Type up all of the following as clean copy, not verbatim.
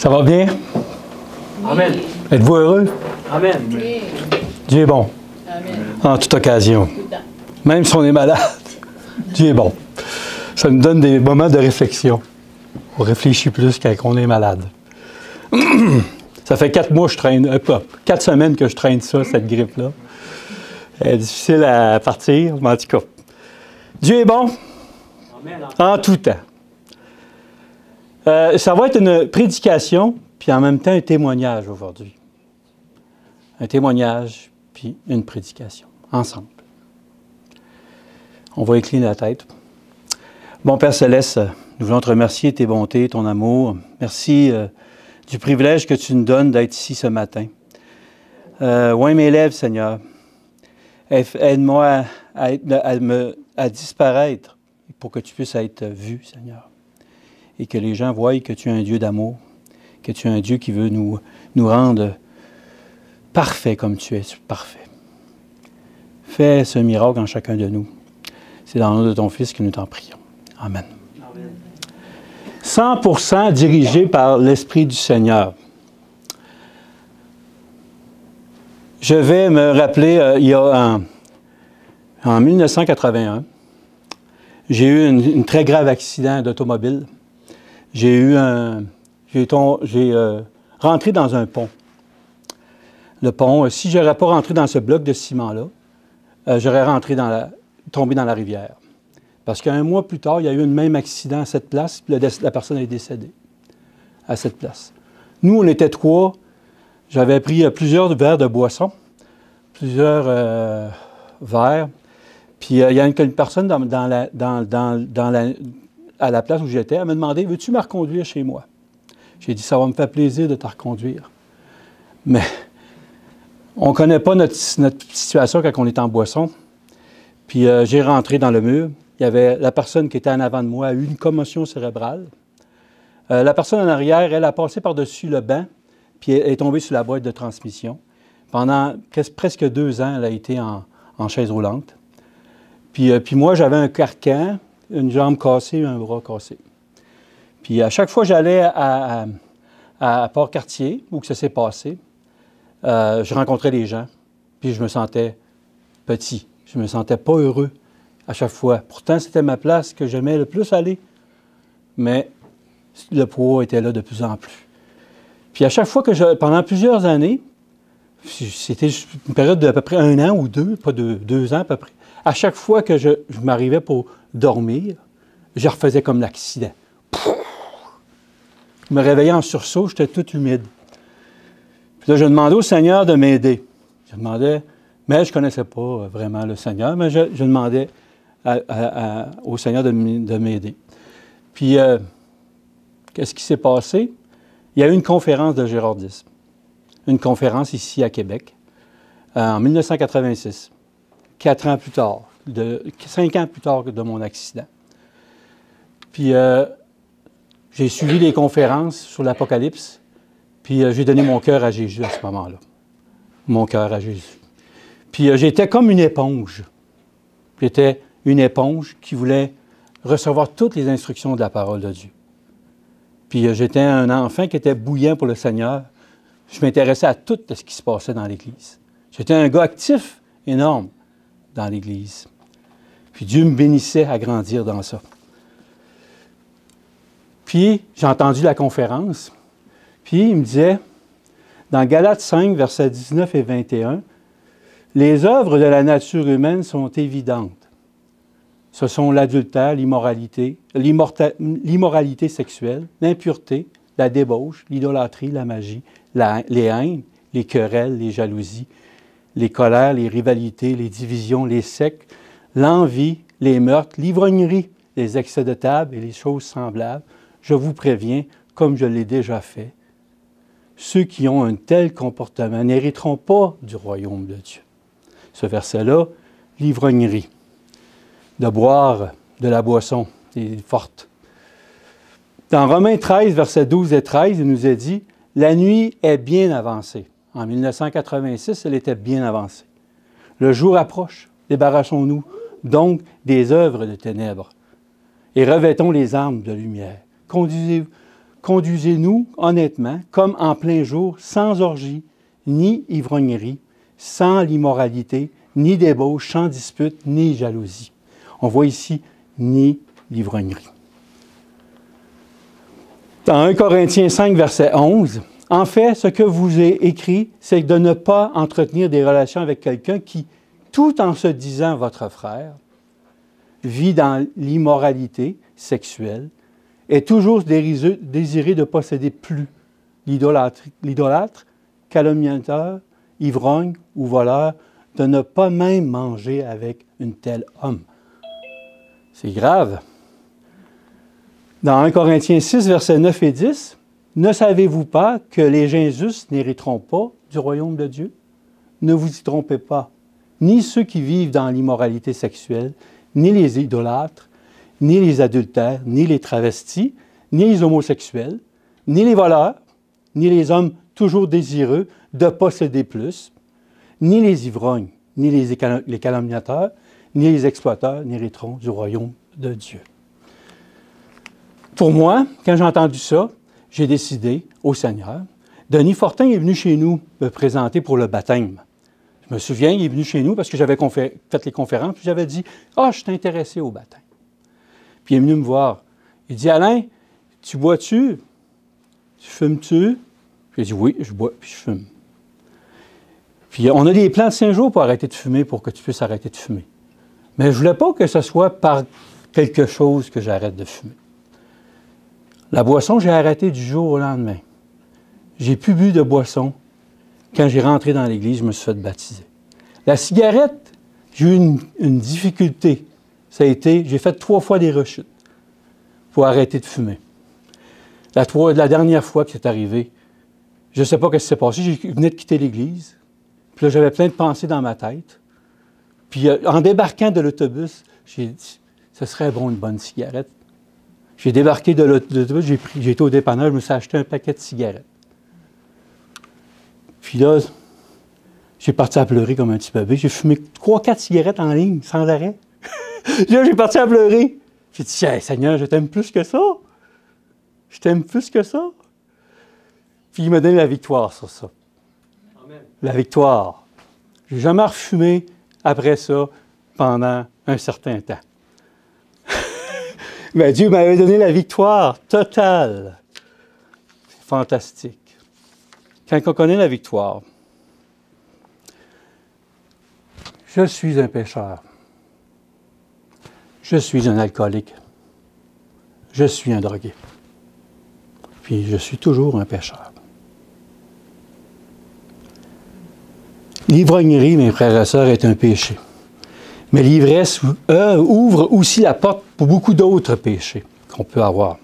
Ça va bien? Amen. Êtes-vous heureux? Amen. Dieu est bon. Amen. En toute occasion. Tout le temps. Même si on est malade, Dieu est bon. Ça nous donne des moments de réflexion. On réfléchit plus quand on est malade. Ça fait 4 mois que je traîne, 4 semaines que je traîne ça, cette grippe-là. Elle est difficile à partir, mais en tout cas. Dieu est bon Amen. en tout temps. Ça va être une prédication, puis en même temps un témoignage aujourd'hui. Un témoignage, puis une prédication, ensemble. On va incliner la tête. Bon Père Céleste, nous voulons te remercier de tes bontés, ton amour. Merci du privilège que tu nous donnes d'être ici ce matin. Oins mes lèvres, Seigneur. Aide-moi à disparaître pour que tu puisses être vu, Seigneur. Et que les gens voient que tu es un Dieu d'amour, que tu es un Dieu qui veut nous rendre parfaits comme tu es parfait. Fais ce miracle en chacun de nous. C'est dans le nom de ton Fils que nous t'en prions. Amen. Amen. 100% dirigé par l'Esprit du Seigneur. Je vais me rappeler, il y a en 1981, j'ai eu un très grave accident d'automobile. J'ai rentré dans un pont. Le pont, si je n'aurais pas rentré dans ce bloc de ciment-là, j'aurais tombé dans la rivière. Parce qu'un mois plus tard, il y a eu un même accident à cette place, puis la personne est décédée à cette place. Nous, on était 3. J'avais pris plusieurs verres de boisson, plusieurs verres. Puis il y a une personne à la place où j'étais, elle m'a demandé « Veux-tu me reconduire chez moi? » J'ai dit « Ça va me faire plaisir de te reconduire. » Mais on ne connaît pas notre situation quand on est en boisson. Puis j'ai rentré dans le mur. Il y avait la personne qui était en avant de moi a eu une commotion cérébrale. La personne en arrière, elle a passé par-dessus le banc, puis elle est tombée sur la boîte de transmission. Pendant presque 2 ans, elle a été en chaise roulante. Puis moi, j'avais un carcan, une jambe cassée, un bras cassé. Puis à chaque fois que j'allais à Port-Cartier, où que ça s'est passé, je rencontrais les gens, puis je me sentais petit. Je ne me sentais pas heureux à chaque fois. Pourtant, c'était ma place que j'aimais le plus aller. Mais le poids était là de plus en plus. Puis à chaque fois pendant plusieurs années, c'était une période d'à peu près 1 an ou 2, pas 2 ans à peu près, à chaque fois que je m'arrivais pour dormir, je refaisais comme l'accident. Je me réveillais en sursaut, j'étais tout humide. Puis là, je demandais au Seigneur de m'aider. Je demandais, mais je ne connaissais pas vraiment le Seigneur, mais je demandais au Seigneur de m'aider. Puis, qu'est-ce qui s'est passé? Il y a eu une conférence de gérardisme. Une conférence ici à Québec, en 1986. 4 ans plus tard, 5 ans plus tard de mon accident. Puis, j'ai suivi les conférences sur l'Apocalypse, puis j'ai donné mon cœur à Jésus à ce moment-là. Mon cœur à Jésus. Puis, j'étais comme une éponge. J'étais une éponge qui voulait recevoir toutes les instructions de la parole de Dieu. Puis, j'étais un enfant qui était bouillant pour le Seigneur. Je m'intéressais à tout ce qui se passait dans l'Église. J'étais un gars actif, énorme, dans l'Église. Puis Dieu me bénissait à grandir dans ça. Puis, j'ai entendu la conférence, puis il me disait, dans Galates 5, versets 19 et 21, « Les œuvres de la nature humaine sont évidentes. Ce sont l'adultère, l'immoralité sexuelle, l'impureté, la débauche, l'idolâtrie, la magie, les haines, les querelles, les jalousies, les colères, les rivalités, les divisions, les sectes, l'envie, les meurtres, l'ivrognerie, les excès de table et les choses semblables. Je vous préviens, comme je l'ai déjà fait, ceux qui ont un tel comportement n'hériteront pas du royaume de Dieu. » Ce verset-là, l'ivrognerie, de boire de la boisson forte. Dans Romains 13, versets 12 et 13, il nous est dit « La nuit est bien avancée. » En 1986, elle était bien avancée. Le jour approche. Débarrassons-nous donc des œuvres de ténèbres et revêtons les armes de lumière. conduisez-nous honnêtement, comme en plein jour, sans orgie, ni ivrognerie, sans l'immoralité, ni débauche, sans dispute, ni jalousie. On voit ici, ni l'ivrognerie. Dans 1 Corinthiens 5, verset 11, « En fait, ce que vous ai écrit, c'est de ne pas entretenir des relations avec quelqu'un qui, tout en se disant votre frère, vit dans l'immoralité sexuelle, est toujours désiré de posséder plus l'idolâtre, calomniateur, ivrogne ou voleur, de ne pas même manger avec une telle homme. » C'est grave. Dans 1 Corinthiens 6, versets 9 et 10, « Ne savez-vous pas que les gens justes n'hériteront pas du royaume de Dieu? Ne vous y trompez pas. Ni ceux qui vivent dans l'immoralité sexuelle, ni les idolâtres, ni les adultères, ni les travestis, ni les homosexuels, ni les voleurs, ni les hommes toujours désireux de posséder plus, ni les ivrognes, ni les calomniateurs, ni les exploiteurs n'hériteront du royaume de Dieu. » Pour moi, quand j'ai entendu ça, j'ai décidé au Seigneur. Denis Fortin est venu chez nous me présenter pour le baptême. Je me souviens, il est venu chez nous parce que j'avais fait les conférences, puis j'avais dit « Ah, je suis intéressé au baptême. » Puis il est venu me voir. Il dit « Alain, tu bois-tu? Tu fumes-tu? » J'ai dit « Oui, je bois, puis je fume. » Puis on a des plans de 5 jours pour arrêter de fumer, pour que tu puisses arrêter de fumer. Mais je ne voulais pas que ce soit par quelque chose que j'arrête de fumer. La boisson, j'ai arrêté du jour au lendemain. J'ai plus bu de boisson. Quand j'ai rentré dans l'Église, je me suis fait baptiser. La cigarette, j'ai eu une difficulté. Ça a été, j'ai fait 3 fois des rechutes pour arrêter de fumer. La dernière fois que c'est arrivé, je ne sais pas ce qui s'est passé, je venais de quitter l'Église. Puis là, j'avais plein de pensées dans ma tête. Puis en débarquant de l'autobus, j'ai dit, ce serait bon une bonne cigarette. J'ai débarqué de l'autobus, j'ai été au dépanneur, je me suis acheté un paquet de cigarettes. Puis là, j'ai parti à pleurer comme un petit bébé. J'ai fumé 3-4 cigarettes en ligne, sans arrêt. Là, j'ai parti à pleurer. J'ai dit, hey, Seigneur, je t'aime plus que ça. Je t'aime plus que ça. Puis il m'a donné la victoire sur ça. Amen. La victoire. Je n'ai jamais refumé après ça pendant un certain temps. Mais Dieu m'avait donné la victoire totale. C'est fantastique. Quand on connaît la victoire, je suis un pécheur. Je suis un alcoolique. Je suis un drogué. Puis je suis toujours un pécheur. L'ivrognerie, mes frères et sœurs, est un péché. Mais l'ivresse ouvre aussi la porte pour beaucoup d'autres péchés qu'on peut avoir.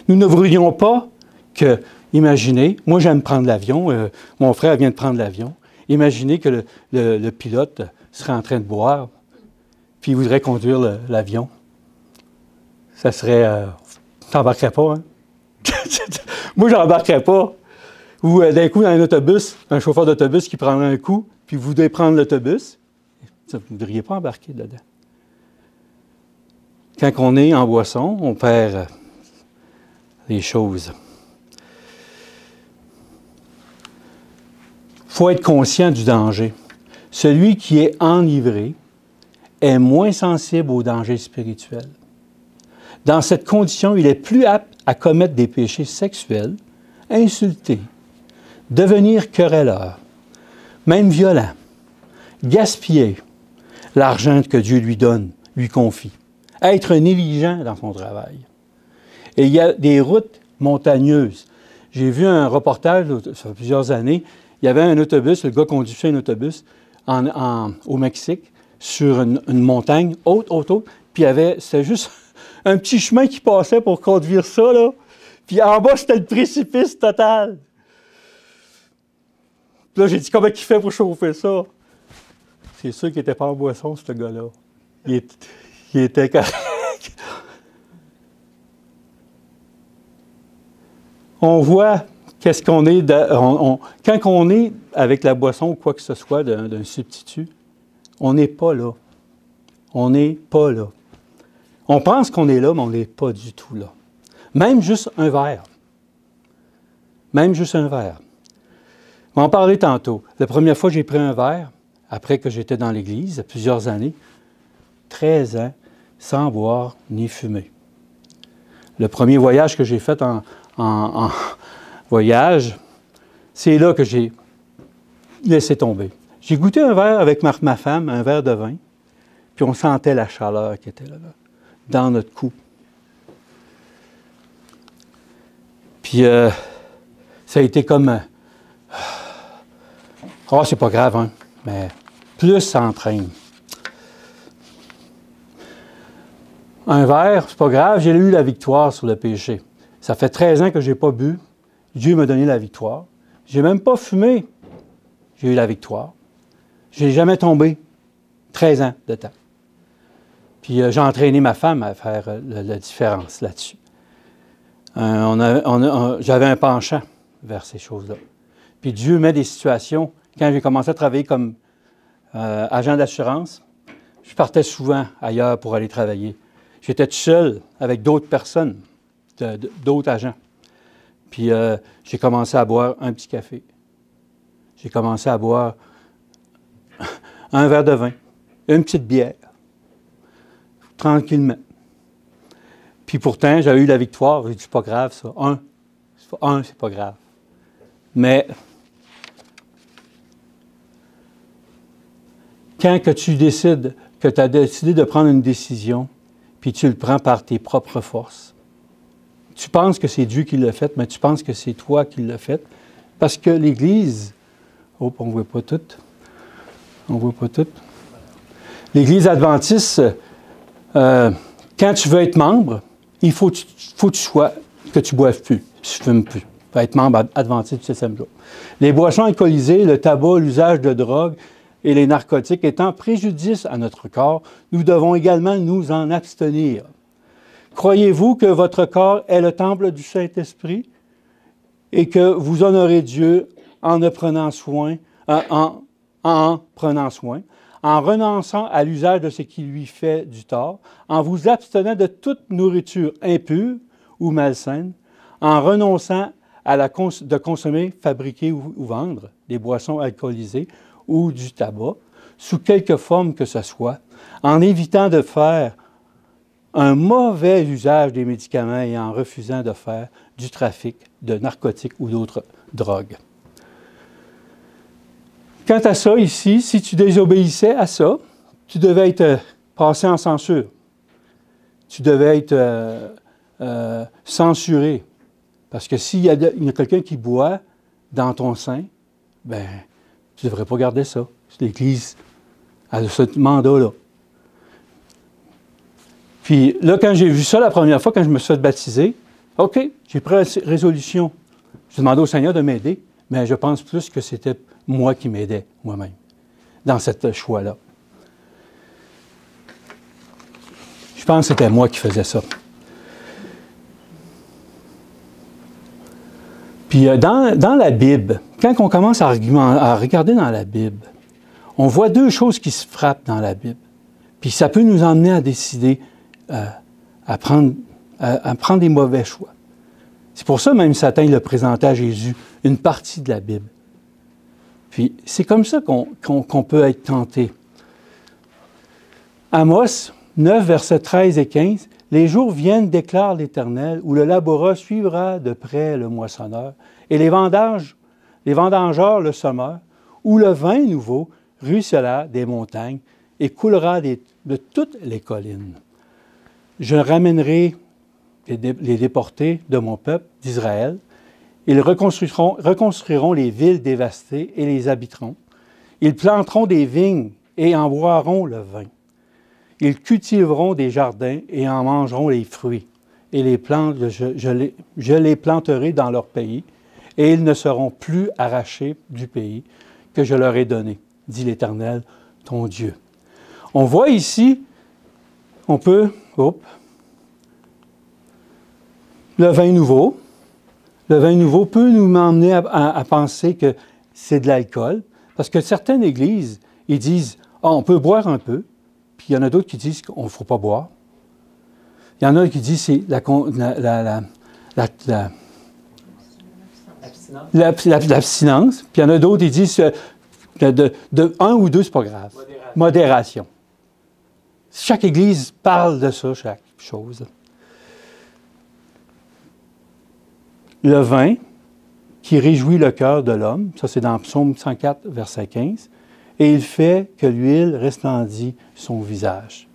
Nous ne voudrions pas que, imaginez, moi j'aime prendre l'avion, mon frère vient de prendre l'avion, imaginez que le pilote serait en train de boire, puis il voudrait conduire l'avion. Ça serait... t'embarquerais pas, hein? Moi, j'embarquerais pas. Ou d'un coup, dans un autobus, un chauffeur d'autobus qui prendrait un coup, puis vous voudrez prendre l'autobus, vous ne voudriez pas embarquer dedans. Quand on est en boisson, on perd les choses. Il faut être conscient du danger. Celui qui est enivré est moins sensible aux dangers spirituels. Dans cette condition, il est plus apte à commettre des péchés sexuels, insulter, devenir querelleur, même violent, gaspiller l'argent que Dieu lui donne, lui confie, être négligent dans son travail. Et il y a des routes montagneuses. J'ai vu un reportage, ça fait plusieurs années, il y avait un autobus, le gars conduisait un autobus au Mexique, sur une montagne haute, puis c'était juste un petit chemin qui passait pour conduire ça, là. Puis en bas, c'était le précipice total. Puis là, j'ai dit, comment il fait pour chauffer ça? C'est sûr qu'il n'était pas en boisson, ce gars-là. Il était correct. On voit qu'est-ce qu'on est... quand on est avec la boisson ou quoi que ce soit d'un substitut, on n'est pas là. On n'est pas là. On pense qu'on est là, mais on n'est pas du tout là. Même juste un verre. même juste un verre. Je vais en parler tantôt. La première fois que j'ai pris un verre, après que j'étais dans l'Église, il y a plusieurs années, 13 ans, sans boire ni fumer. Le premier voyage que j'ai fait en voyage, c'est là que j'ai laissé tomber. J'ai goûté un verre avec ma femme, un verre de vin, puis on sentait la chaleur qui était là, dans notre cou. Puis ça a été comme... oh, c'est pas grave, hein, mais plus ça entraîne. Un verre, c'est pas grave, j'ai eu la victoire sur le péché. Ça fait 13 ans que je n'ai pas bu. Dieu m'a donné la victoire. Je n'ai même pas fumé. J'ai eu la victoire. Je n'ai jamais tombé. 13 ans de temps. Puis j'ai entraîné ma femme à faire la différence là-dessus. J'avais un penchant vers ces choses-là. Puis Dieu met des situations. Quand j'ai commencé à travailler comme agent d'assurance, je partais souvent ailleurs pour aller travailler. J'étais tout seul avec d'autres personnes, d'autres agents. Puis j'ai commencé à boire un petit café. J'ai commencé à boire un verre de vin, une petite bière, tranquillement. Puis pourtant, j'avais eu la victoire. J'ai dit, c'est pas grave, ça. C'est pas grave. Mais quand que tu décides, que tu as décidé de prendre une décision, puis tu le prends par tes propres forces, tu penses que c'est Dieu qui l'a fait, mais tu penses que c'est toi qui l'as fait, parce que l'Église... Oh, on ne voit pas tout. On ne voit pas tout. L'Église adventiste, quand tu veux être membre, il faut que tu ne boives plus, tu ne fumes plus. Tu vas être membre adventiste du 7e jour. Les boissons alcoolisées, le tabac, l'usage de drogue et les narcotiques étant préjudice à notre corps, nous devons également nous en abstenir. Croyez-vous que votre corps est le temple du Saint-Esprit et que vous honorez Dieu en prenant soin, en renonçant à l'usage de ce qui lui fait du tort, en vous abstenant de toute nourriture impure ou malsaine, en renonçant de consommer, fabriquer ou vendre des boissons alcoolisées ou du tabac, sous quelque forme que ce soit, en évitant de faire un mauvais usage des médicaments et en refusant de faire du trafic de narcotiques ou d'autres drogues. Quant à ça, ici, si tu désobéissais à ça, tu devais être passé en censure. Tu devais être censuré. Parce que s'il y a quelqu'un qui boit dans ton sein, ben, tu ne devrais pas garder ça. L'Église a ce mandat-là. Puis là, quand j'ai vu ça la première fois, quand je me suis fait baptiser, OK, j'ai pris la résolution. Je demandais au Seigneur de m'aider, mais je pense plus que c'était moi qui m'aidais, moi-même, dans ce choix-là. Je pense que c'était moi qui faisais ça. Puis dans la Bible, quand on commence à regarder dans la Bible, on voit deux choses qui se frappent dans la Bible. Puis ça peut nous emmener à décider à prendre des mauvais choix. C'est pour ça même Satan il a présenté à Jésus une partie de la Bible. Puis c'est comme ça qu'on peut être tenté. Amos 9, versets 13 et 15, « Les jours viennent, déclare l'Éternel, où le laboureur suivra de près le moissonneur, et les vendangeurs le semeur, où le vin nouveau ruissellera des montagnes et coulera de toutes les collines. Je ramènerai les déportés de mon peuple, d'Israël. Ils reconstruiront les villes dévastées et les habiteront. Ils planteront des vignes et en boiront le vin. Ils cultiveront des jardins et en mangeront les fruits. Et les plantes, je les planterai dans leur pays, et ils ne seront plus arrachés du pays que je leur ai donné, dit l'Éternel, ton Dieu. » On voit ici, le vin nouveau. Le vin nouveau peut nous emmener à penser que c'est de l'alcool, parce que certaines églises, ils disent « on peut boire un peu », puis il y en a d'autres qui disent qu'on ne faut pas boire. Il y en a qui disent que c'est L'abstinence. Puis il y en a d'autres, ils disent de 1 ou 2, c'est pas grave. Modération. Chaque Église parle de ça, chaque chose. Le vin qui réjouit le cœur de l'homme, ça c'est dans Psaume 104, verset 15, et il fait que l'huile resplendit son visage.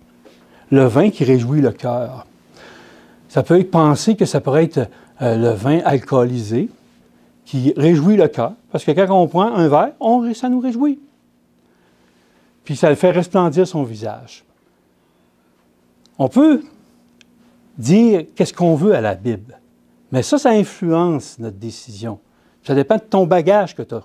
Le vin qui réjouit le cœur. Ça peut être pensé que ça pourrait être le vin alcoolisé qui réjouit le cœur, parce que quand on prend un verre, ça nous réjouit. Puis ça le fait resplendir son visage. On peut dire qu'est-ce qu'on veut à la Bible, mais ça influence notre décision. Ça dépend de ton bagage que tu as.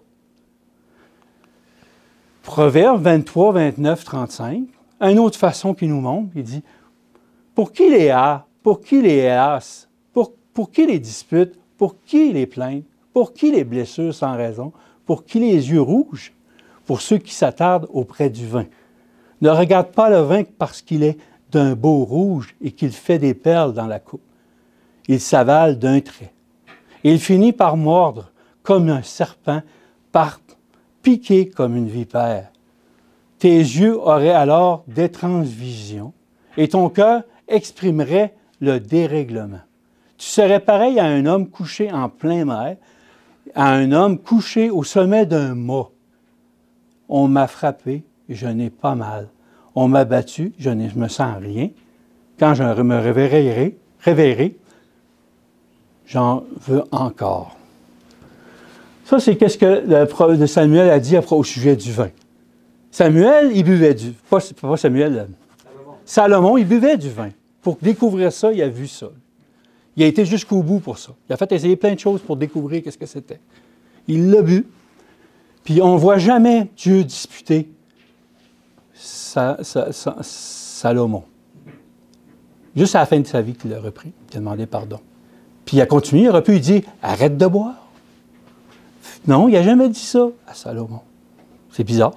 Proverbe 23, 29, 35, une autre façon qu'il nous montre, il dit « Pour qui les a, pour qui les hélas, pour qui les disputes, pour qui les plaintes, pour qui les blessures sans raison, pour qui les yeux rouges, pour ceux qui s'attardent auprès du vin. Ne regarde pas le vin parce qu'il est d'un beau rouge et qu'il fait des perles dans la coupe. Il s'avale d'un trait. Il finit par mordre comme un serpent, par piquer comme une vipère. Tes yeux auraient alors d'étranges visions et ton cœur exprimerait le dérèglement. Tu serais pareil à un homme couché en plein mer, à un homme couché au sommet d'un mât. On m'a frappé, je n'ai pas mal. On m'a battu, je ne me sens rien. Quand je me réveillerai, j'en veux encore. Ça, c'est qu'est-ce que Samuel a dit au sujet du vin. Samuel, il buvait du... Pas Samuel, Salomon, il buvait du vin. Pour découvrir ça, il a vu ça. Il a été jusqu'au bout pour ça. Il a fait essayer plein de choses pour découvrir qu'est-ce que c'était. Il l'a bu. Puis on ne voit jamais Dieu disputer Salomon. Juste à la fin de sa vie qu'il l'a repris. Il a demandé pardon. Puis il a continué, il aurait pu lui dire « Arrête de boire ». Non, il n'a jamais dit ça à Salomon. C'est bizarre.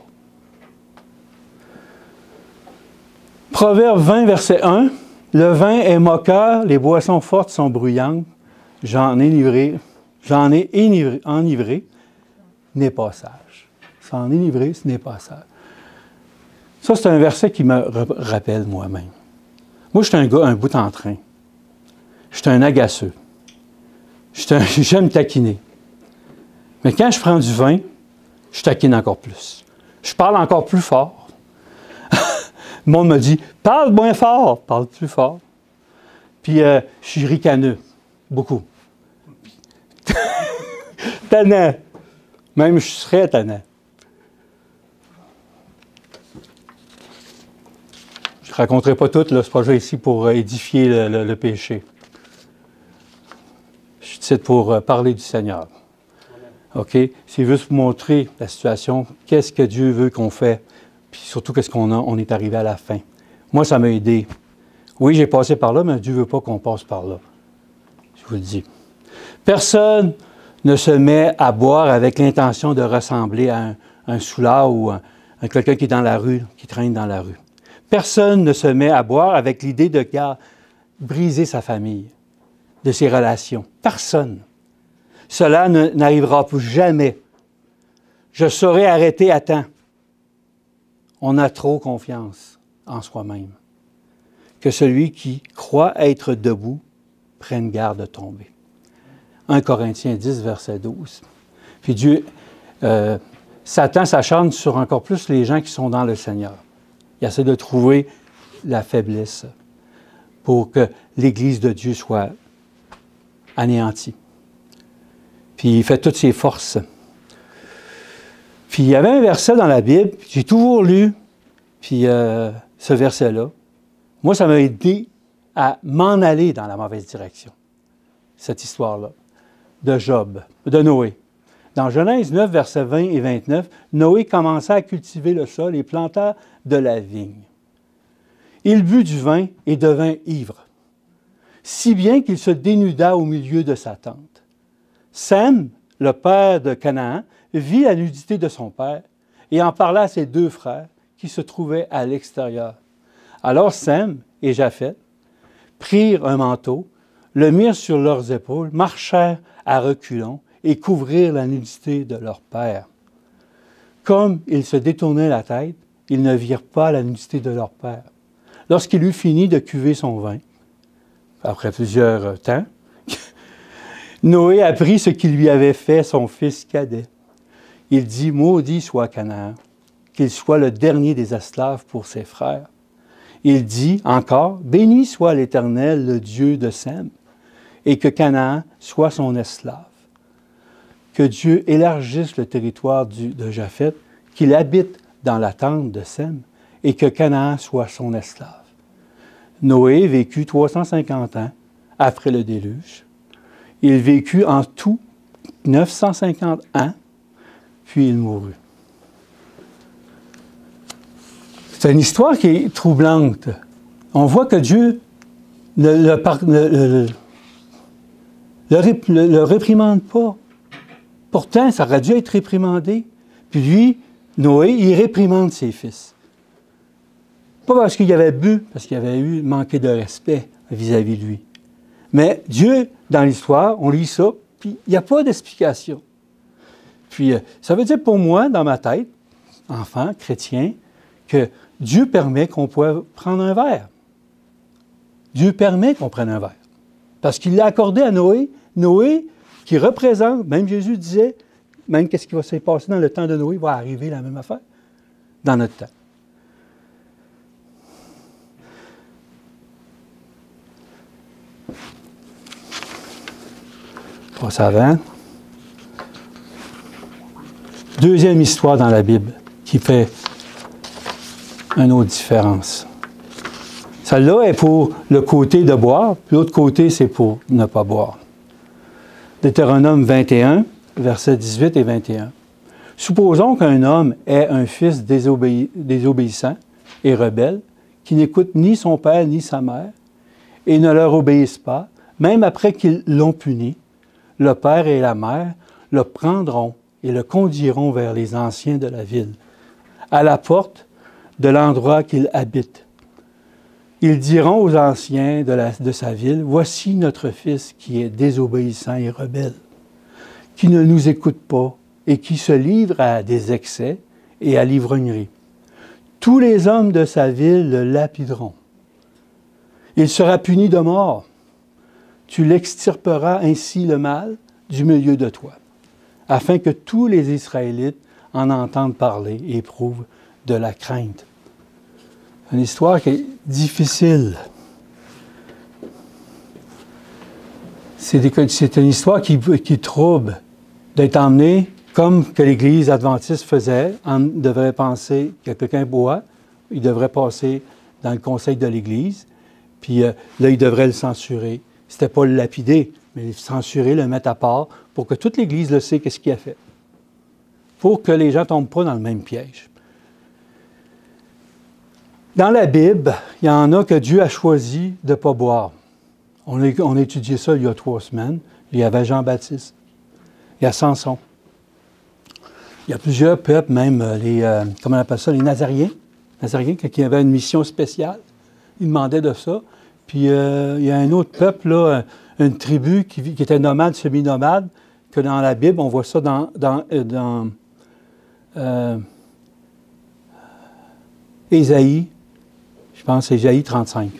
Proverbe 20, verset 1. « Le vin est moqueur, les boissons fortes sont bruyantes. J'en ai enivré, n'est pas sage. » S'en enivrer, ce n'est pas sage. Ça, c'est un verset qui me rappelle moi-même. Moi, je suis un gars, un bout en train. Je suis un agaceux. J'aime taquiner. Mais quand je prends du vin, je taquine encore plus. Je parle encore plus fort. Le monde me dit « Parle moins fort, parle plus fort. » Puis, je suis ricaneux. Beaucoup. Tannant. Même je serais tannant. Je ne raconterai pas tout, là, c'est pas juste ici pour édifier le péché. Je suis ici pour parler du Seigneur. OK? C'est juste pour montrer la situation, qu'est-ce que Dieu veut qu'on fait, puis surtout qu'est-ce on est arrivé à la fin. Moi, ça m'a aidé. Oui, j'ai passé par là, mais Dieu ne veut pas qu'on passe par là. Je vous le dis. Personne ne se met à boire avec l'intention de ressembler à un soulard ou à quelqu'un qui est dans la rue, qui traîne dans la rue. Personne ne se met à boire avec l'idée de briser sa famille, de ses relations. Personne. Cela n'arrivera plus jamais. Je saurai arrêter à temps. On a trop confiance en soi-même. Que celui qui croit être debout prenne garde de tomber. 1 Corinthiens 10, verset 12. Puis Dieu, Satan s'acharne sur encore plus les gens qui sont dans le Seigneur. Il essaie de trouver la faiblesse pour que l'Église de Dieu soit anéantie. Puis il fait toutes ses forces. Puis il y avait un verset dans la Bible, j'ai toujours lu, puis ce verset-là, moi, ça m'a aidé à m'en aller dans la mauvaise direction, cette histoire-là, de Job, de Noé. Dans Genèse 9, versets 20 et 29, Noé commença à cultiver le sol et planta de la vigne. Il but du vin et devint ivre, si bien qu'il se dénuda au milieu de sa tente. Sem, le père de Canaan, vit la nudité de son père et en parla à ses 2 frères qui se trouvaient à l'extérieur. Alors Sem et Japheth prirent un manteau, le mirent sur leurs épaules, marchèrent à reculons et couvrir la nudité de leur père. Comme ils se détournaient la tête, ils ne virent pas la nudité de leur père. Lorsqu'il eut fini de cuver son vin, après plusieurs temps, Noé apprit ce qu'il lui avait fait son fils cadet. Il dit, « Maudit soit Canaan, qu'il soit le dernier des esclaves pour ses frères. » Il dit encore, « Béni soit l'Éternel, le Dieu de Sem, et que Canaan soit son esclave. Que Dieu élargisse le territoire de Japheth, qu'il habite dans la tente de Sem, et que Canaan soit son esclave. » Noé vécut 350 ans après le déluge. Il vécut en tout 950 ans, puis il mourut. C'est une histoire qui est troublante. On voit que Dieu ne le réprimande pas. Pourtant, ça aurait dû être réprimandé. Puis lui, Noé, il réprimande ses fils. Pas parce qu'il avait bu, parce qu'il avait eu manqué de respect vis-à-vis de lui. Mais Dieu, dans l'histoire, on lit ça, puis il n'y a pas d'explication. Puis ça veut dire pour moi, dans ma tête, enfant, chrétien, que Dieu permet qu'on puisse prendre un verre. Dieu permet qu'on prenne un verre. Parce qu'il l'a accordé à Noé. Noé, qui représente, même Jésus disait, même qu'est-ce qui va se passer dans le temps de Noé, va arriver la même affaire dans notre temps. Passe avant. Deuxième histoire dans la Bible qui fait une autre différence. Celle-là est pour le côté de boire, puis l'autre côté, c'est pour ne pas boire. Deutéronome 21, versets 18 et 21. Supposons qu'un homme ait un fils désobéissant et rebelle, qui n'écoute ni son père ni sa mère, et ne leur obéisse pas, même après qu'ils l'ont puni. Le père et la mère le prendront et le conduiront vers les anciens de la ville, à la porte de l'endroit qu'il habite. Ils diront aux anciens de sa ville, « Voici notre fils qui est désobéissant et rebelle, qui ne nous écoute pas et qui se livre à des excès et à l'ivrognerie. Tous les hommes de sa ville le lapideront. Il sera puni de mort. Tu l'extirperas ainsi le mal du milieu de toi, afin que tous les Israélites en entendent parler et éprouvent de la crainte. » Une histoire qui est difficile. C'est une histoire qui trouble d'être emmenée comme que l'Église adventiste faisait. On devrait penser que quelqu'un boit, il devrait passer dans le conseil de l'Église, puis là, il devrait le censurer. C'était pas le lapider, mais le censurer, le mettre à part, pour que toute l'Église le sait qu'est-ce qu'il a fait. Pour que les gens ne tombent pas dans le même piège. Dans la Bible, il y en a que Dieu a choisi de ne pas boire. On a étudié ça il y a 3 semaines. Il y avait Jean-Baptiste. Il y a Samson. Il y a plusieurs peuples, même comment on appelle ça, les Nazariens. Nazariens, quand il y avait une mission spéciale, ils demandaient de ça. Puis il y a un autre peuple, là, une tribu qui était nomade, semi-nomade, que dans la Bible, on voit ça dans Ésaïe, je pense que c'est Ésaïe 35.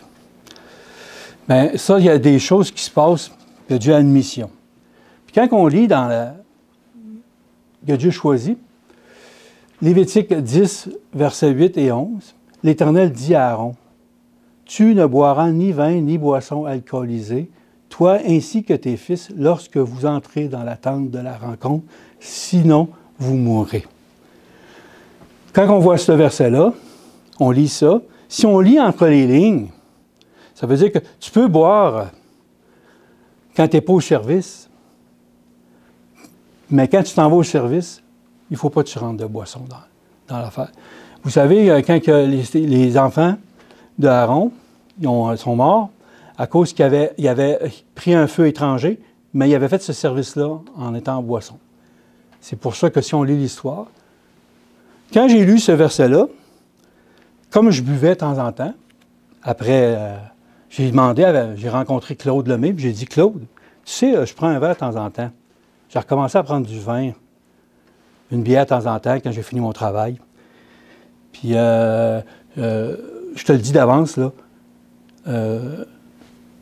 Bien, ça, il y a des choses qui se passent, que Dieu a une mission. Puis quand on lit que Dieu choisit, Lévitique 10, versets 8 et 11, l'Éternel dit à Aaron, « Tu ne boiras ni vin ni boisson alcoolisée, toi ainsi que tes fils, lorsque vous entrez dans la tente de la rencontre, sinon vous mourrez. » Quand on voit ce verset-là, on lit ça. Si on lit entre les lignes, ça veut dire que tu peux boire quand tu n'es pas au service, mais quand tu t'en vas au service, il ne faut pas que tu rentres de boisson dans l'affaire. Vous savez, quand les enfants d'Aaron sont morts, à cause qu'ils avaient pris un feu étranger, mais ils avaient fait ce service-là en étant en boisson. C'est pour ça que si on lit l'histoire, quand j'ai lu ce verset-là, comme je buvais de temps en temps, après, j'ai rencontré Claude Lemay, puis j'ai dit, « Claude, tu sais, je prends un verre de temps en temps. J'ai recommencé à prendre du vin, une bière de temps en temps quand j'ai fini mon travail. Puis, je te le dis d'avance, là,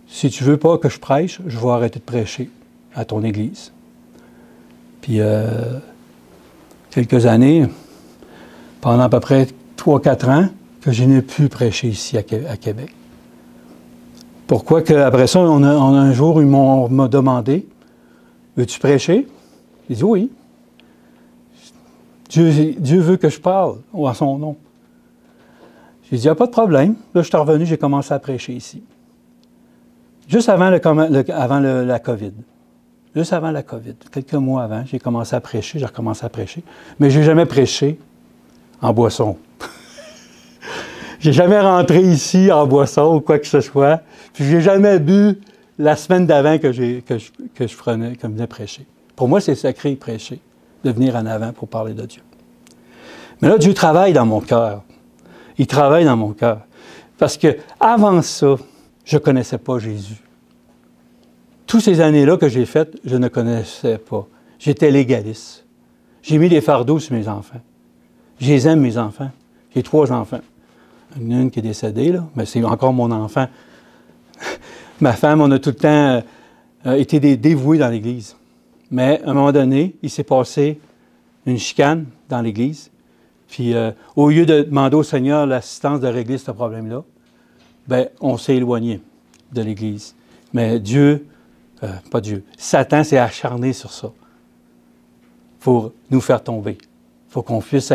si tu ne veux pas que je prêche, je vais arrêter de prêcher à ton église. Puis, quelques années, pendant à peu près 3-4 ans, que je n'ai pu prêcher ici à Québec. Pourquoi qu'après ça, on a un jour, ils m'a demandé, « Veux-tu prêcher? » J'ai dit « Oui. » Dieu veut que je parle en son nom. J'ai dit « Il n'y a pas de problème. » Là, je suis revenu, j'ai commencé à prêcher ici. Juste avant la COVID. Juste avant la COVID. Quelques mois avant, j'ai commencé à prêcher, j'ai recommencé à prêcher. Mais je n'ai jamais prêché en boisson. J'ai jamais rentré ici en boisson ou quoi que ce soit. Puis j'ai jamais bu la semaine d'avant que je venais prêcher. Pour moi, c'est sacré prêcher, de venir en avant pour parler de Dieu. Mais là, Dieu travaille dans mon cœur. Il travaille dans mon cœur. Parce que avant ça, je ne connaissais pas Jésus. Toutes ces années-là que j'ai faites, je ne connaissais pas. J'étais légaliste. J'ai mis des fardeaux sur mes enfants. Je les aime, mes enfants. J'ai 3 enfants. Une qui est décédée, là, mais c'est encore mon enfant. Ma femme, on a tout le temps été dévoués dans l'Église. Mais à un moment donné, il s'est passé une chicane dans l'Église. Puis au lieu de demander au Seigneur l'assistance de régler ce problème-là, bien, on s'est éloigné de l'Église. Mais Satan s'est acharné sur ça pour nous faire tomber. Il faut qu'on puisse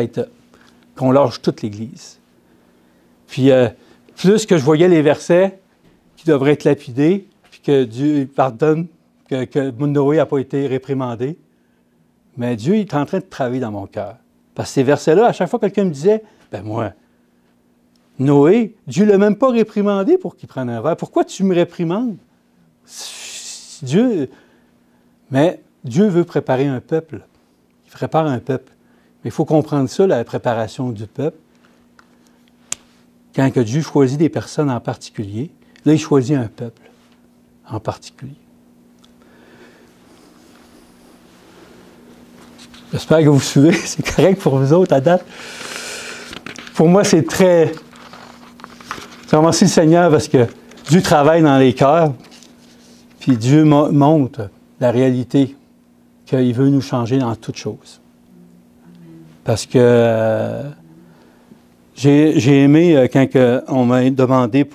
qu'on lâche toute l'Église. Puis, plus que je voyais les versets qui devraient être lapidés, puis que Dieu pardonne, que Noé n'a pas été réprimandé, mais Dieu est en train de travailler dans mon cœur. Parce que ces versets-là, à chaque fois que quelqu'un me disait, « Ben moi, Noé, Dieu ne l'a même pas réprimandé pour qu'il prenne un verre. Pourquoi tu me réprimandes? » Mais Dieu veut préparer un peuple. Il prépare un peuple. Mais il faut comprendre ça, la préparation du peuple. Quand que Dieu choisit des personnes en particulier, là, il choisit un peuple en particulier. J'espère que vous suivez. C'est correct pour vous autres à date. Pour moi, c'est très... Je remercie le Seigneur parce que Dieu travaille dans les cœurs, puis Dieu montre la réalité qu'il veut nous changer dans toutes choses. Parce que j'ai aimé quand on m'a demandé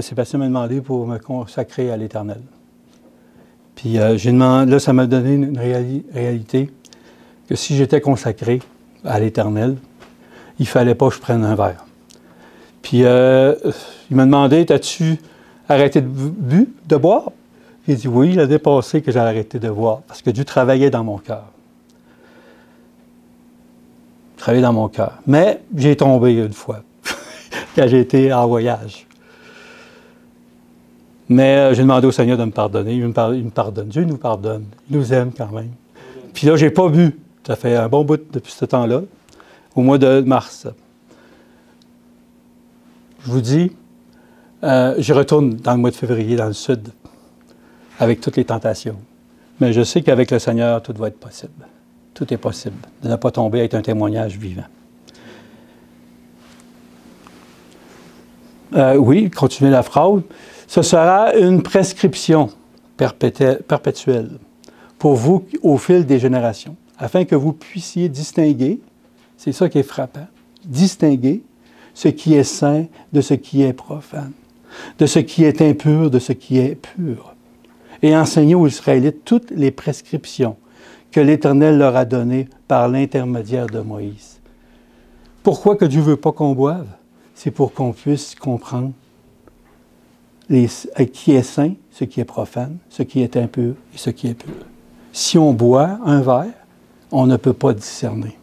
Sébastien m'a demandé pour me consacrer à l'Éternel. Puis là, ça m'a donné une réalité que si j'étais consacré à l'Éternel, il ne fallait pas que je prenne un verre. Puis il m'a demandé, t'as-tu arrêté de boire? J'ai dit oui, l'année passée que j'ai arrêté de boire, parce que Dieu travaillait dans mon cœur. Travaillait dans mon cœur. Mais j'ai tombé une fois, quand j'ai été en voyage. Mais j'ai demandé au Seigneur de me pardonner. Il me pardonne. Dieu nous pardonne. Il nous aime quand même. Puis là, je n'ai pas bu. Ça fait un bon bout depuis ce temps-là, au mois de mars. Je vous dis, je retourne dans le mois de février dans le sud, avec toutes les tentations. Mais je sais qu'avec le Seigneur, tout va être possible. Tout est possible. De ne pas tomber à être un témoignage vivant. Oui, continuez la phrase. Ce sera une prescription perpétuelle pour vous au fil des générations, afin que vous puissiez distinguer, c'est ça qui est frappant, distinguer ce qui est saint de ce qui est profane, de ce qui est impur de ce qui est pur, et enseigner aux Israélites toutes les prescriptions que l'Éternel leur a données par l'intermédiaire de Moïse. Pourquoi que Dieu ne veut pas qu'on boive? C'est pour qu'on puisse comprendre qui est saint, ce qui est profane, ce qui est impur et ce qui est pur. Si on boit un verre, on ne peut pas discerner.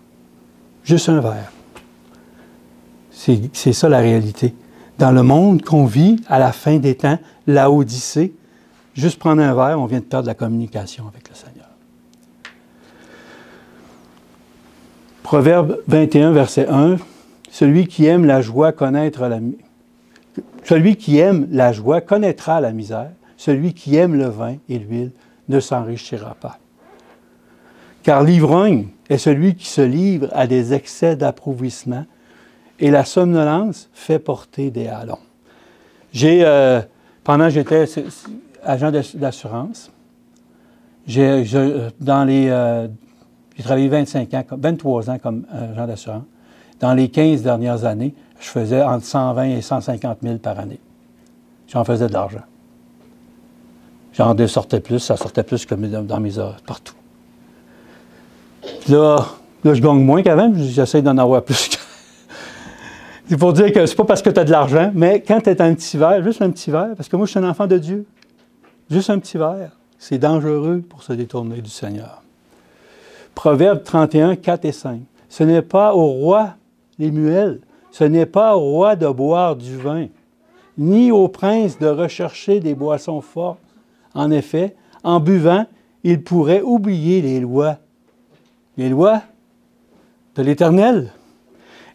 Juste un verre. C'est ça la réalité. Dans le monde qu'on vit, à la fin des temps, la Odyssée, juste prendre un verre, on vient de perdre la communication avec le Seigneur. Proverbe 21, verset 1, « Celui qui aime la joie connaîtra la misère. Celui qui aime le vin et l'huile ne s'enrichira pas. » Car l'ivrogne est celui qui se livre à des excès d'approuvissement et la somnolence fait porter des hallons. Pendant que j'étais agent d'assurance, j'ai travaillé 23 ans comme agent d'assurance. Dans les 15 dernières années, je faisais entre 120 et 150 000 par année. J'en faisais de l'argent. J'en sortais plus, ça sortait plus que dans mes heures, partout. Là, je gagne moins qu'avant, j'essaie d'en avoir plus. C'est pour dire que c'est pas parce que tu as de l'argent, mais quand tu es un petit verre, juste un petit verre, parce que moi, je suis un enfant de Dieu, juste un petit verre, c'est dangereux pour se détourner du Seigneur. Proverbe 31, 4 et 5. Ce n'est pas au roi, Lemuel, ce n'est pas au roi de boire du vin, ni au prince de rechercher des boissons fortes. En effet, en buvant, il pourrait oublier les lois de l'Éternel,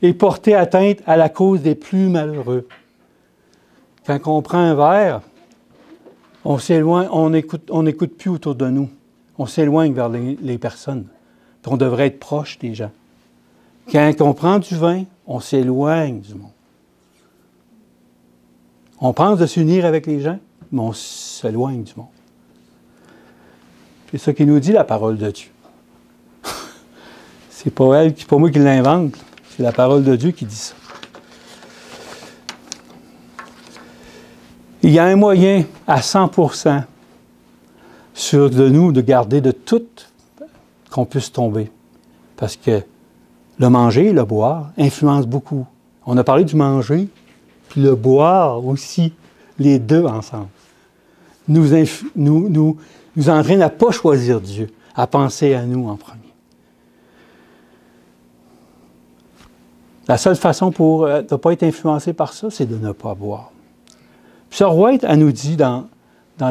et porter atteinte à la cause des plus malheureux. Quand on prend un verre, on s'éloigne, on n'écoute plus autour de nous. On s'éloigne vers les personnes. Puis on devrait être proche des gens. Quand on prend du vin, on s'éloigne du monde. On pense de s'unir avec les gens, mais on s'éloigne du monde. C'est ça qui nous dit la parole de Dieu. C'est pas moi qui l'invente. C'est la parole de Dieu qui dit ça. Il y a un moyen à 100% sur de nous de garder de tout qu'on puisse tomber. Parce que le manger et le boire influencent beaucoup. On a parlé du manger, puis le boire aussi, les deux ensemble. Nous entraîne à ne pas choisir Dieu, à penser à nous en premier. La seule façon pour ne pas être influencé par ça, c'est de ne pas boire. Puis Sir White, elle nous dit dans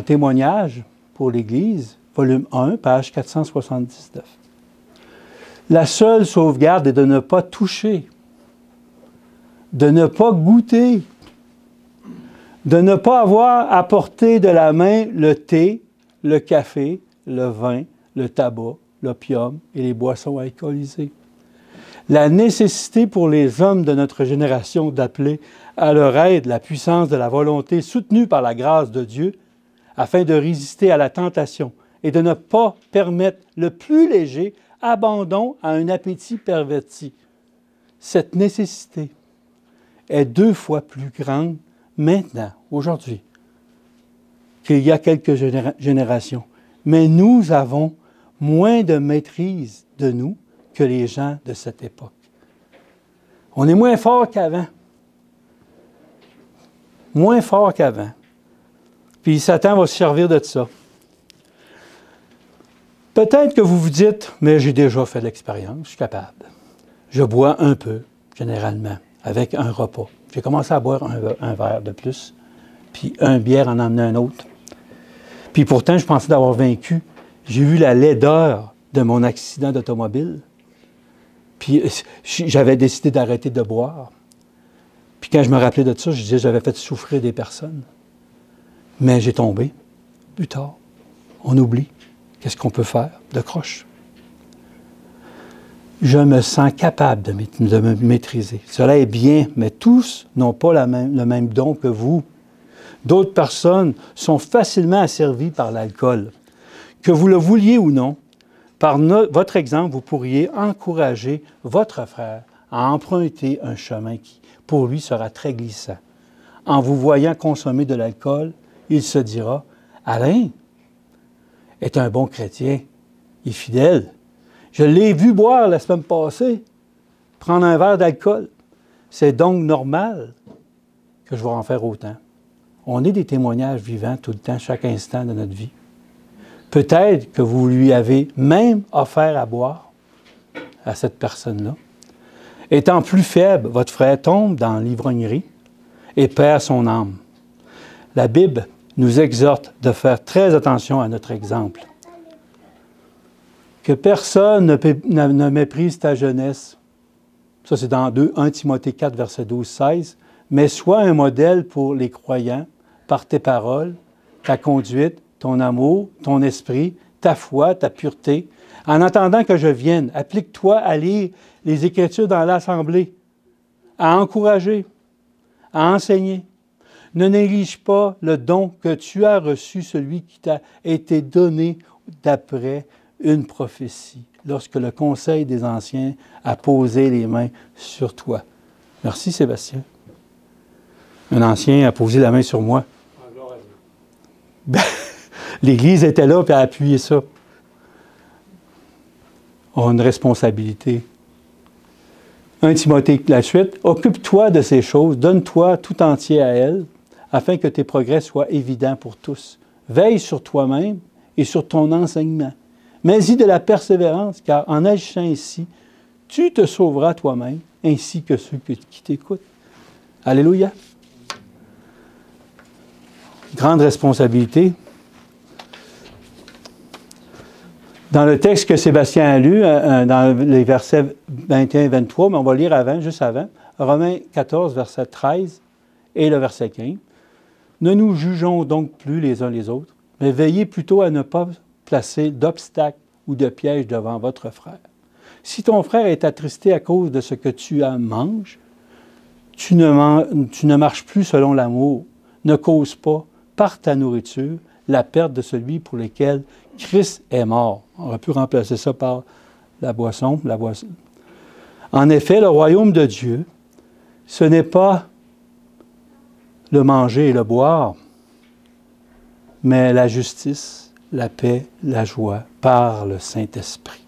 Témoignage pour l'Église, volume 1, page 479. La seule sauvegarde est de ne pas toucher, de ne pas goûter, de ne pas avoir à portée de la main le thé, le café, le vin, le tabac, l'opium et les boissons alcoolisées. La nécessité pour les hommes de notre génération d'appeler à leur aide la puissance de la volonté soutenue par la grâce de Dieu afin de résister à la tentation et de ne pas permettre le plus léger abandon à un appétit perverti. Cette nécessité est 2 fois plus grande maintenant, aujourd'hui, qu'il y a quelques générations. Mais nous avons moins de maîtrise de nous que les gens de cette époque. On est moins fort qu'avant. Moins fort qu'avant. Puis Satan va se servir de ça. Peut-être que vous vous dites, mais j'ai déjà fait l'expérience, je suis capable. Je bois un peu, généralement, avec un repas. J'ai commencé à boire un verre de plus, puis un bière en emmenant un autre. Puis pourtant, je pensais d'avoir vaincu. J'ai vu la laideur de mon accident d'automobile. Puis j'avais décidé d'arrêter de boire. Puis quand je me rappelais de ça, je disais j'avais fait souffrir des personnes. Mais j'ai tombé. Plus tard, on oublie. Qu'est-ce qu'on peut faire de croche? Je me sens capable de me maîtriser. Cela est bien, mais tous n'ont pas le même don que vous. D'autres personnes sont facilement asservies par l'alcool. Que vous le vouliez ou non, par votre exemple, vous pourriez encourager votre frère à emprunter un chemin qui, pour lui, sera très glissant. En vous voyant consommer de l'alcool, il se dira « Alain est un bon chrétien, il est fidèle. Je l'ai vu boire la semaine passée, prendre un verre d'alcool. C'est donc normal que je vais en faire autant. » On est des témoignages vivants tout le temps, chaque instant de notre vie. Peut-être que vous lui avez même offert à boire à cette personne-là. Étant plus faible, votre frère tombe dans l'ivrognerie et perd son âme. La Bible nous exhorte de faire très attention à notre exemple. Que personne ne méprise ta jeunesse. Ça, c'est dans 1 Timothée 4, verset 12-16. Mais sois un modèle pour les croyants par tes paroles, ta conduite, ton amour, ton esprit, ta foi, ta pureté. En attendant que je vienne, applique-toi à lire les Écritures dans l'Assemblée, à encourager, à enseigner. Ne néglige pas le don que tu as reçu, celui qui t'a été donné d'après une prophétie, lorsque le Conseil des Anciens a posé les mains sur toi. Merci, Sébastien. Un ancien a posé la main sur moi. Ben, l'Église était là et a appuyé ça. On a une responsabilité. 1 Timothée, la suite. Occupe-toi de ces choses, donne-toi tout entier à elles, afin que tes progrès soient évidents pour tous. Veille sur toi-même et sur ton enseignement. Mais-y de la persévérance, car en agissant ainsi, tu te sauveras toi-même, ainsi que ceux qui t'écoutent. Alléluia. Grande responsabilité. Dans le texte que Sébastien a lu, dans les versets 21 et 23, mais on va lire avant, juste avant, Romains 14, verset 13 et le verset 15. Ne nous jugeons donc plus les uns les autres, mais veillez plutôt à ne pas placer d'obstacles ou de pièges devant votre frère. Si ton frère est attristé à cause de ce que tu manges, tu ne marches plus selon l'amour. Ne cause pas, par ta nourriture, la perte de celui pour lequel Christ est mort. On aurait pu remplacer ça par la boisson. En effet, le royaume de Dieu, ce n'est pas le manger et le boire, mais la justice, la paix, la joie par le Saint-Esprit.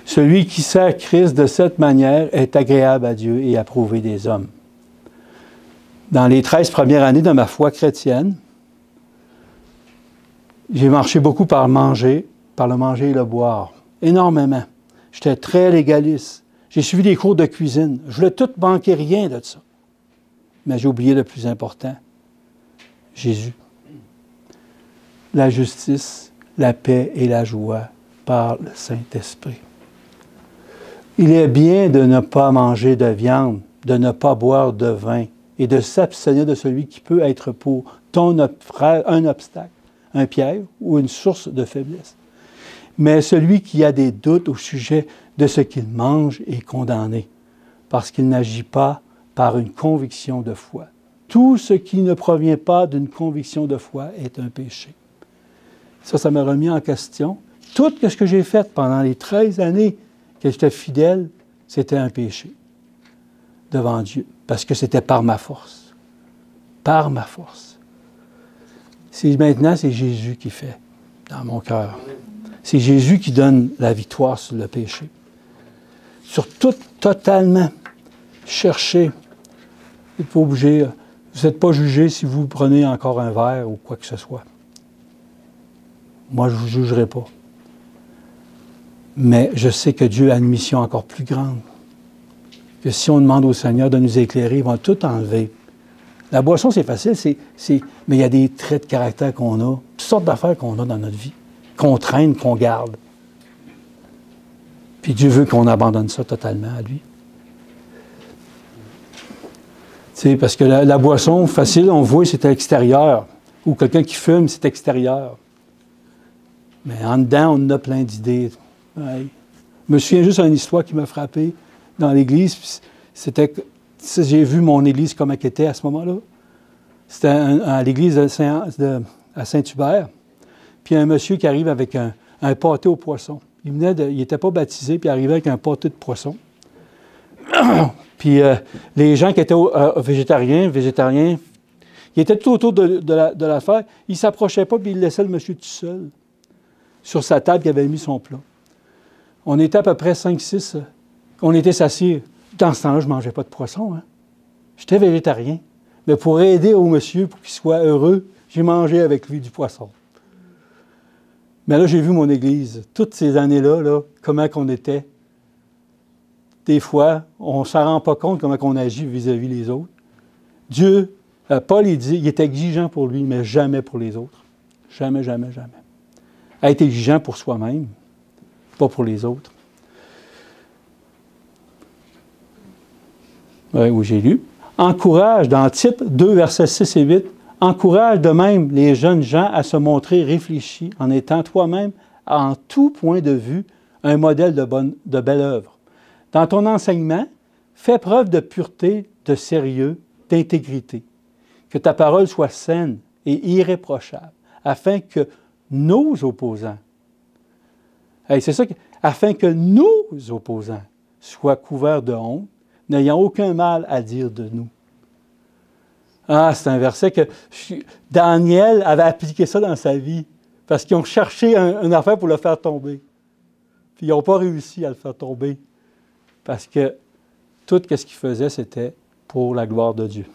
Celui qui sert Christ de cette manière est agréable à Dieu et approuvé des hommes. Dans les 13 premières années de ma foi chrétienne, j'ai marché beaucoup par le manger et le boire, énormément. J'étais très légaliste. J'ai suivi des cours de cuisine. Je voulais tout manquer, rien de ça. Mais j'ai oublié le plus important, Jésus. La justice, la paix et la joie par le Saint-Esprit. Il est bien de ne pas manger de viande, de ne pas boire de vin et de s'abstenir de celui qui peut être pour ton frère un obstacle, un piège ou une source de faiblesse. Mais celui qui a des doutes au sujet de ce qu'il mange est condamné, parce qu'il n'agit pas par une conviction de foi. Tout ce qui ne provient pas d'une conviction de foi est un péché. Ça m'a remis en question. Tout ce que j'ai fait pendant les 13 années que j'étais fidèle, c'était un péché devant Dieu, parce que c'était par ma force. Par ma force. Maintenant, c'est Jésus qui fait dans mon cœur. C'est Jésus qui donne la victoire sur le péché. Sur tout, totalement. Cherchez. Vous n'êtes pas obligé. Vous n'êtes pas jugé si vous prenez encore un verre ou quoi que ce soit. Moi, je ne vous jugerai pas. Mais je sais que Dieu a une mission encore plus grande. Que si on demande au Seigneur de nous éclairer, il va tout enlever. La boisson, c'est facile, mais il y a des traits de caractère qu'on a, toutes sortes d'affaires qu'on a dans notre vie, qu'on traîne, qu'on garde. Puis Dieu veut qu'on abandonne ça totalement à lui. Parce que la boisson, facile, on voit, c'est à l'extérieur. Ou quelqu'un qui fume, c'est extérieur. Mais en dedans, on a plein d'idées. Ouais. Je me souviens juste d'une histoire qui m'a frappé dans l'église. C'était que j'ai vu mon église comme elle était à ce moment-là. C'était à l'église à Saint-Hubert. Puis un monsieur qui arrive avec un pâté au poisson. Il n'était pas baptisé, puis il arrivait avec un pâté de poisson. Puis les gens qui étaient végétariens, ils étaient tout autour de l'affaire. Ils ne s'approchaient pas, puis ils laissaient le monsieur tout seul sur sa table qui avait mis son plat. On était à peu près 5-6. On était s'assieds. Dans ce temps-là, je ne mangeais pas de poisson. Hein. J'étais végétarien. Mais pour aider au monsieur, pour qu'il soit heureux, j'ai mangé avec lui du poisson. Mais là, j'ai vu mon Église. Toutes ces années-là, comment qu'on était. Des fois, on ne s'en rend pas compte comment on agit vis-à-vis des autres. Dieu, Paul, il dit, il est exigeant pour lui, mais jamais pour les autres. Jamais, jamais, jamais. Être exigeant pour soi-même, pas pour les autres. Oui, où j'ai lu. Encourage, dans Tite 2, versets 6 et 8, Encourage de même les jeunes gens à se montrer réfléchis en étant toi-même, en tout point de vue, un modèle de belle œuvre. Dans ton enseignement, fais preuve de pureté, de sérieux, d'intégrité. Que ta parole soit saine et irréprochable, afin que nos opposants, c'est ça, afin que nos opposants soient couverts de honte, n'ayant aucun mal à dire de nous. Ah, c'est un verset que Daniel avait appliqué ça dans sa vie, parce qu'ils ont cherché une affaire pour le faire tomber. Puis ils n'ont pas réussi à le faire tomber, parce que tout ce qu'il faisait, c'était pour la gloire de Dieu.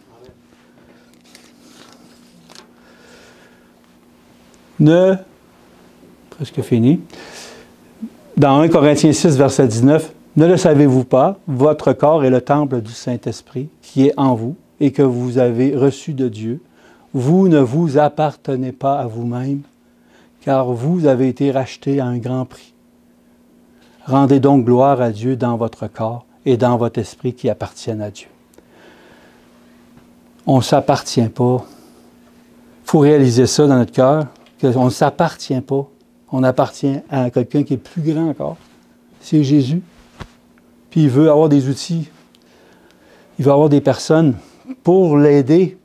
Presque fini. Dans 1 Corinthiens 6, verset 19, « Ne le savez-vous pas, votre corps est le temple du Saint-Esprit qui est en vous et que vous avez reçu de Dieu. Vous ne vous appartenez pas à vous-même, car vous avez été rachetés à un grand prix. Rendez donc gloire à Dieu dans votre corps et dans votre esprit qui appartiennent à Dieu. » On ne s'appartient pas. Il faut réaliser ça dans notre cœur, qu'on ne s'appartient pas. On appartient à quelqu'un qui est plus grand encore. C'est Jésus. Puis il veut avoir des outils. Il veut avoir des personnes pour l'aider.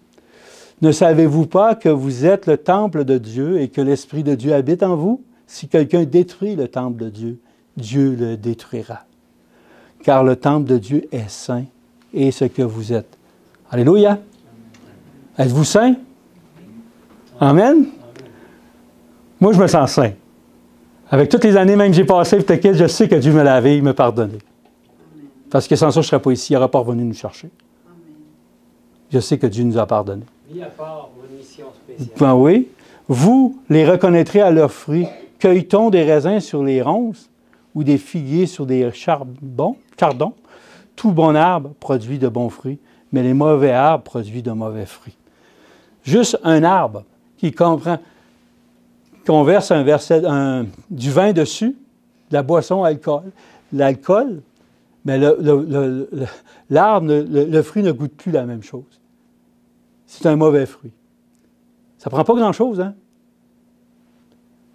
Ne savez-vous pas que vous êtes le temple de Dieu et que l'Esprit de Dieu habite en vous? Si quelqu'un détruit le temple de Dieu, Dieu le détruira. Car le temple de Dieu est saint et ce que vous êtes. Alléluia! Êtes-vous saint? Amen? Moi, je me sens saint. Avec toutes les années même que j'ai passées, je sais que Dieu me l'a lavé, il m'a pardonné. Parce que sans ça, je ne serais pas ici, il n'aurait pas revenu nous chercher. Je sais que Dieu nous a pardonné. Mis à part une mission spéciale. Ben oui. Vous les reconnaîtrez à leurs fruits. Cueille-t-on des raisins sur les ronces ou des figuiers sur des chardons? Tout bon arbre produit de bons fruits, mais les mauvais arbres produisent de mauvais fruits. Juste un arbre qui comprend, qu'on verse du vin dessus, de la boisson l'alcool, mais l'arbre, le fruit ne goûte plus la même chose. C'est un mauvais fruit. Ça ne prend pas grand-chose, hein?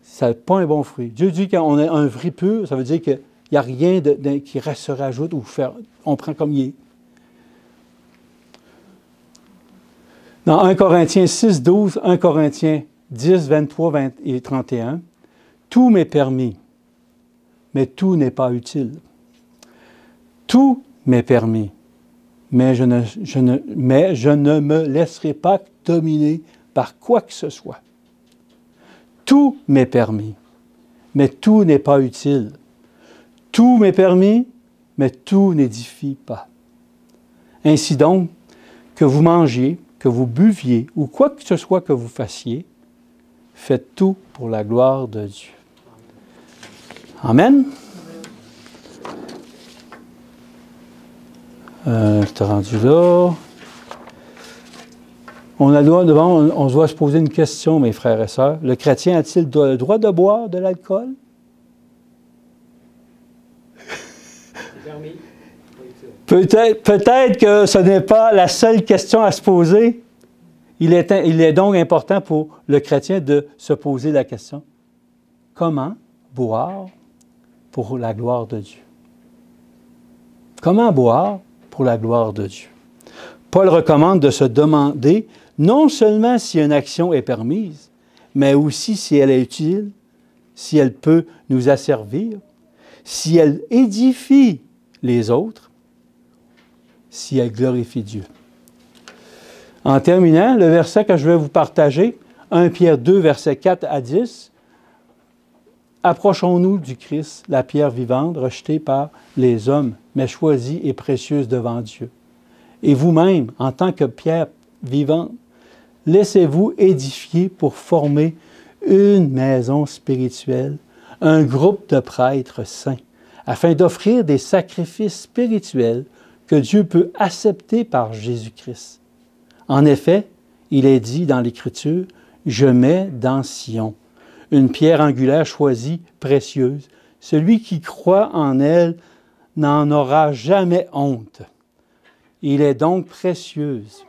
Ça n'est pas un bon fruit. Dieu dit qu'on a un fruit pur, ça veut dire qu'il n'y a rien qui se rajoute ou on prend comme il est. Dans 1 Corinthiens 6, 12, 1 Corinthiens 10, 23 et 31, « Tout m'est permis, mais tout n'est pas utile. Tout m'est permis, mais je ne me laisserai pas dominer par quoi que ce soit. Tout m'est permis, mais tout n'est pas utile. Tout m'est permis, mais tout n'édifie pas. Ainsi donc, que vous mangiez, que vous buviez, ou quoi que ce soit que vous fassiez, faites tout pour la gloire de Dieu. » Amen. Je t'ai rendu là. On doit se poser une question, mes frères et sœurs. Le chrétien a-t-il le droit de boire de l'alcool? C'est permis. Peut-être que ce n'est pas la seule question à se poser. Il est donc important pour le chrétien de se poser la question. Comment boire pour la gloire de Dieu? Comment boire pour la gloire de Dieu? Paul recommande de se demander non seulement si une action est permise, mais aussi si elle est utile, si elle peut nous asservir, si elle édifie les autres, si elle glorifie Dieu. En terminant, le verset que je vais vous partager, 1 Pierre 2, versets 4 à 10, « Approchons-nous du Christ, la pierre vivante, rejetée par les hommes, mais choisie et précieuse devant Dieu. Et vous-même, en tant que pierre vivante, laissez-vous édifier pour former une maison spirituelle, un groupe de prêtres saints, afin d'offrir des sacrifices spirituels que Dieu peut accepter par Jésus-Christ. En effet, il est dit dans l'Écriture, « Je mets dans Sion une pierre angulaire choisie, précieuse. Celui qui croit en elle n'en aura jamais honte. » Il est donc précieuse.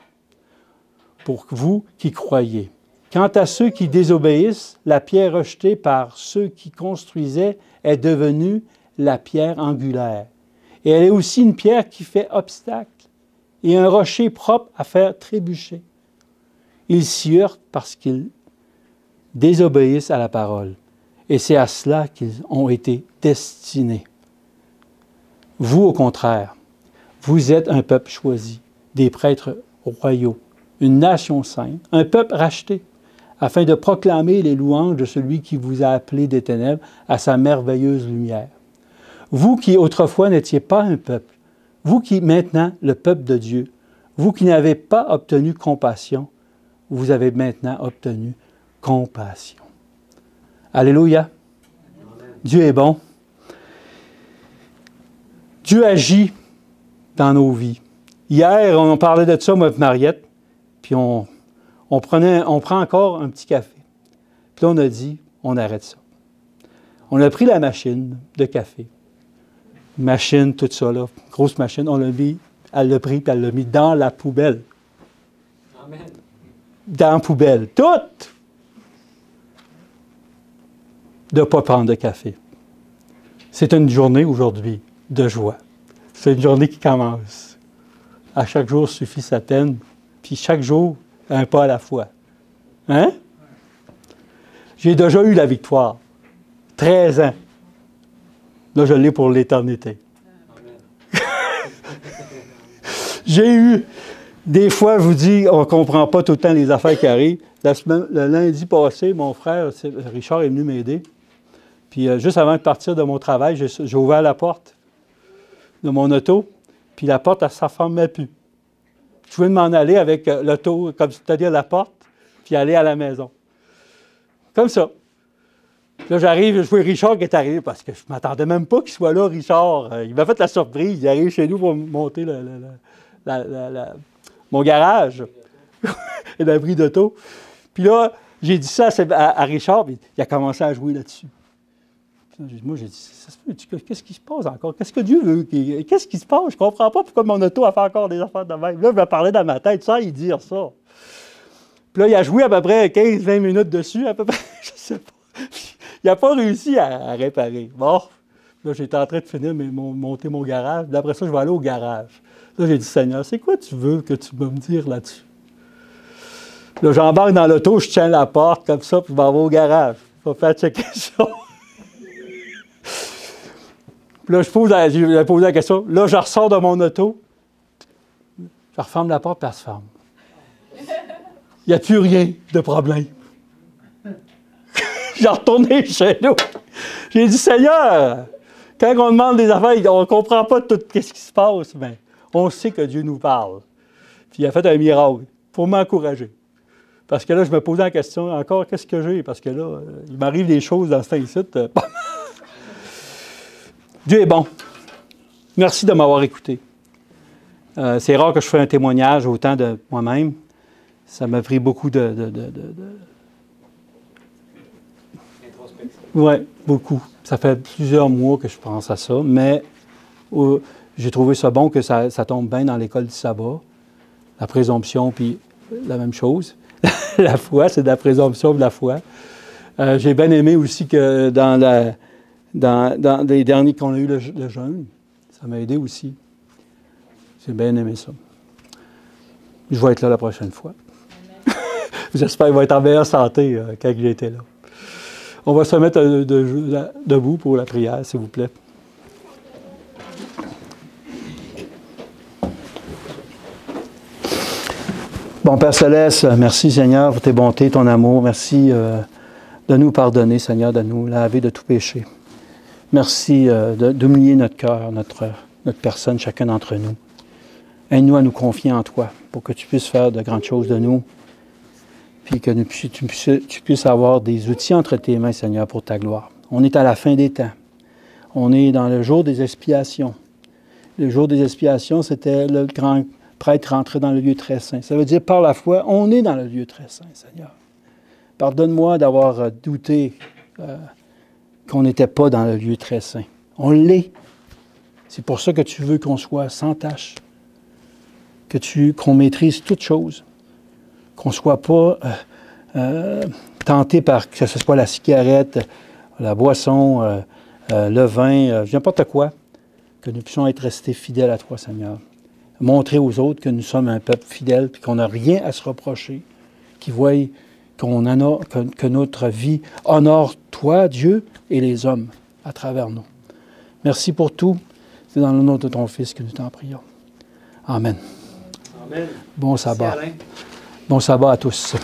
pour vous qui croyez. Quant à ceux qui désobéissent, la pierre rejetée par ceux qui construisaient est devenue la pierre angulaire. Et elle est aussi une pierre qui fait obstacle et un rocher propre à faire trébucher. Ils s'y heurtent parce qu'ils désobéissent à la parole. Et c'est à cela qu'ils ont été destinés. Vous, au contraire, vous êtes un peuple choisi, des prêtres royaux, une nation sainte, un peuple racheté, afin de proclamer les louanges de celui qui vous a appelé des ténèbres à sa merveilleuse lumière. Vous qui autrefois n'étiez pas un peuple, vous qui maintenant le peuple de Dieu, vous qui n'avez pas obtenu compassion, vous avez maintenant obtenu compassion. Alléluia. Amen. Dieu est bon. Dieu agit dans nos vies. Hier, on parlait de ça, moi et Mariette, puis on prend encore un petit café. Puis là, on a dit, on arrête ça. On a pris la machine de café. Machine, tout ça, là, grosse machine, on l'a mis, elle l'a pris, puis elle l'a mis dans la poubelle. Amen. Dans la poubelle. Tout! De ne pas prendre de café. C'est une journée aujourd'hui de joie. C'est une journée qui commence. À chaque jour suffit sa peine, puis chaque jour, un pas à la fois. Hein? J'ai déjà eu la victoire. 13 ans. Là, je l'ai pour l'éternité. J'ai eu, des fois, je vous dis, on ne comprend pas tout le temps les affaires qui arrivent. Le lundi passé, mon frère, Richard, est venu m'aider. Puis juste avant de partir de mon travail, j'ai ouvert la porte de mon auto, puis la porte, elle ne s'enfermait plus. Je pouvais m'en aller avec l'auto, c'est-à-dire la porte, puis aller à la maison. Comme ça. Là, j'arrive, je vois Richard qui est arrivé, parce que je ne m'attendais même pas qu'il soit là, Richard. Il m'a fait la surprise. Il arrive chez nous pour monter mon garage et l'abri d'auto. Puis là, j'ai dit ça à Richard, puis il a commencé à jouer là-dessus. Moi, j'ai dit, qu'est-ce qui se passe encore? Qu'est-ce que Dieu veut? Qu'est-ce qui se passe? Je ne comprends pas pourquoi mon auto a fait encore des affaires de même. Là, je me parlais dans ma tête, ça, il dire ça. Puis là, il a joué à peu près 15-20 minutes dessus, à peu près, je ne sais pas. Il n'a pas réussi à réparer. Bon, là, j'étais en train de finir monter mon garage. Puis après ça, je vais aller au garage. Là, j'ai dit, Seigneur, c'est quoi tu veux que tu vas me dire là-dessus? Là, j'embarque dans l'auto, je tiens la porte comme ça, puis je vais au garage. Je vais faire checker ça. Puis là, je vais poser la question. Là, je ressors de mon auto. Je referme la porte, puis elle se ferme. Il n'y a plus rien de problème. J'ai retourné chez nous. J'ai dit, Seigneur, quand on demande des affaires, on ne comprend pas tout ce qui se passe, mais on sait que Dieu nous parle. Puis il a fait un miracle pour m'encourager. Parce que là, je me posais la question, encore, qu'est-ce que j'ai? Parce que là, il m'arrive des choses dans cet incite. Dieu est bon. Merci de m'avoir écouté. C'est rare que je fasse un témoignage autant de moi-même. Ça m'a pris beaucoup Oui, beaucoup. Ça fait plusieurs mois que je pense à ça, mais j'ai trouvé ça bon que ça tombe bien dans l'école du sabbat. La présomption, puis la même chose. La foi, c'est de la présomption et de la foi. J'ai bien aimé aussi que dans les derniers qu'on a eu le jeûne, ça m'a aidé aussi. J'ai bien aimé ça. Je vais être là la prochaine fois. J'espère qu'il va être en meilleure santé quand il était là. On va se mettre debout pour la prière, s'il vous plaît. Bon, Père Céleste, merci Seigneur pour tes bontés, ton amour. Merci de nous pardonner, Seigneur, de nous laver de tout péché. Merci d'humilier notre cœur, notre personne, chacun d'entre nous. Aide-nous à nous confier en toi pour que tu puisses faire de grandes choses de nous. Puis que tu puisses avoir des outils entre tes mains, Seigneur, pour ta gloire. On est à la fin des temps. On est dans le jour des expiations. Le jour des expiations, c'était le grand prêtre rentré dans le lieu très saint. Ça veut dire, par la foi, on est dans le lieu très saint, Seigneur. Pardonne-moi d'avoir douté qu'on n'était pas dans le lieu très saint. On l'est. C'est pour ça que tu veux qu'on soit sans tache, qu'on maîtrise toutes choses, qu'on ne soit pas tenté par que ce soit la cigarette, la boisson, le vin, n'importe quoi, que nous puissions être restés fidèles à toi, Seigneur. Montrer aux autres que nous sommes un peuple fidèle et qu'on n'a rien à se reprocher, qu'ils voient que notre vie honore toi, Dieu, et les hommes à travers nous. Merci pour tout. C'est dans le nom de ton Fils que nous t'en prions. Amen. Amen. Bon sabbat. Merci, Alain. Bon sabbat à tous.